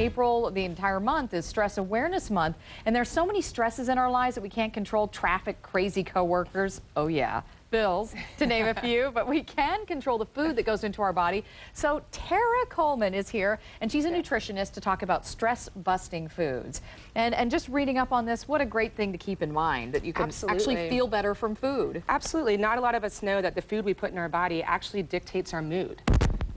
April, the entire month, is Stress Awareness Month. And there's so many stresses in our lives that we can't control. Traffic, crazy coworkers, oh yeah, bills, to name a few, but we can control the food that goes into our body. So Tara Coleman is here, and she's a nutritionist to talk about stress-busting foods. And just reading up on this, what a great thing to keep in mind, that you can actually feel better from food. Absolutely. Not a lot of us know that the food we put in our body actually dictates our mood.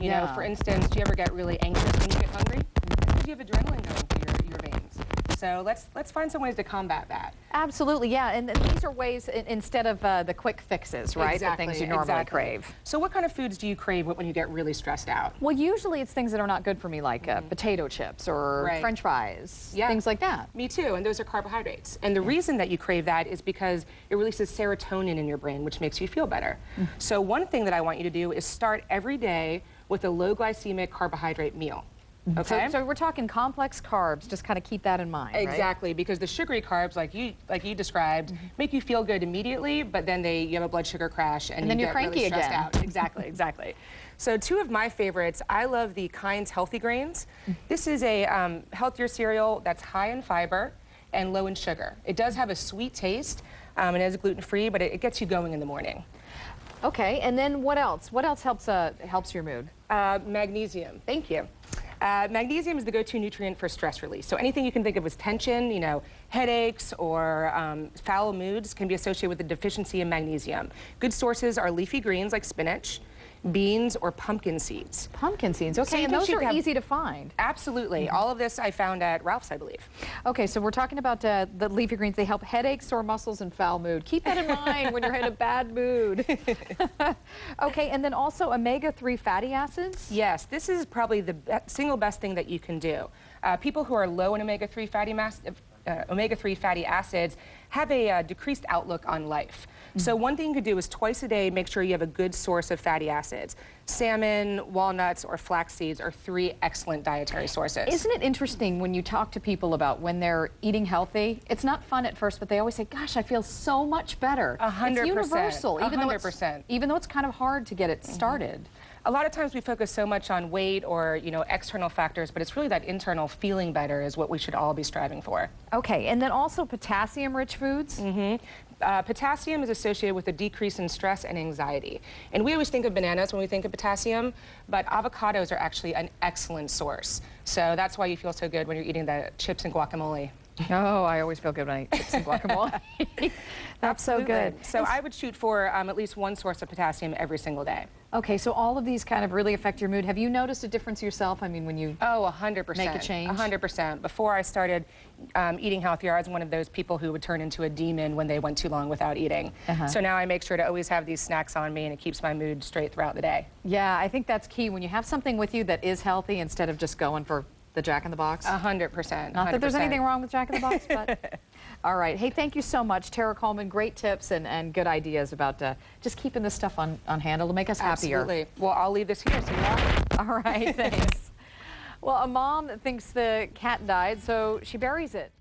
You know, for instance, do you ever get really anxious when you get hungry? It's because you have adrenaline going through your veins. So let's find some ways to combat that. Absolutely, yeah. And these are ways instead of the quick fixes, right? Exactly, the things you normally crave. So what kind of foods do you crave when you get really stressed out? Well, usually it's things that are not good for me, like potato chips or French fries, things like that. Me too, and those are carbohydrates. And the reason that you crave that is because it releases serotonin in your brain, which makes you feel better. So one thing that I want you to do is start every day with a low glycemic carbohydrate meal. Okay. So we're talking complex carbs, just kind of keep that in mind, Exactly, right? because the sugary carbs, like you described, make you feel good immediately, but then you have a blood sugar crash and then you you're get cranky really stressed again. out. Exactly, exactly. So two of my favorites, I love the Kind's Healthy Grains. This is a healthier cereal that's high in fiber and low in sugar. It does have a sweet taste, and it is gluten-free, but it gets you going in the morning. Okay, and then what else? What else helps your mood? Magnesium. Thank you. Magnesium is the go-to nutrient for stress release. So anything you can think of as tension, you know, headaches or foul moods can be associated with a deficiency in magnesium. Good sources are leafy greens like spinach, beans, or pumpkin seeds. Pumpkin seeds, okay, and those are easy to find. Absolutely. All of this I found at Ralph's, I believe. Okay, so we're talking about the leafy greens. They help headaches, sore muscles, and foul mood. Keep that in mind when you're in a bad mood. Okay, and then also omega-3 fatty acids? Yes, this is probably the single best thing that you can do. People who are low in omega-3 fatty acids have a decreased outlook on life. So one thing you could do is twice a day make sure you have a good source of fatty acids. Salmon, walnuts, or flax seeds are 3 excellent dietary sources. Isn't it interesting when you talk to people about when they're eating healthy? It's not fun at first, but they always say, gosh, I feel so much better. 100%. It's universal, 100%. Even though it's kind of hard to get it started. A lot of times we focus so much on weight or, you know, external factors, but it's really that internal feeling better is what we should all be striving for. Okay, and then also potassium-rich foods? Potassium is associated with a decrease in stress and anxiety. And we always think of bananas when we think of potassium, but avocados are actually an excellent source. So that's why you feel so good when you're eating the chips and guacamole. Oh, I always feel good when I eat chips and guacamole. That's so good. So I would shoot for at least one source of potassium every single day. Okay, so all of these kind of really affect your mood. Have you noticed a difference yourself? I mean, when you 100%. Make a change? 100%. Before I started eating healthier, I was one of those people who would turn into a demon when they went too long without eating. So now I make sure to always have these snacks on me, and it keeps my mood straight throughout the day. Yeah, I think that's key. When you have something with you that is healthy instead of just going for the Jack in the Box. 100%. Not that there's anything wrong with Jack in the Box, but all right. Hey, thank you so much, Tara Coleman. Great tips and good ideas about just keeping this stuff on hand to make us happier. Absolutely. Well, I'll leave this here so you have it. All right, thanks. Well, a mom thinks the cat died, so she buries it.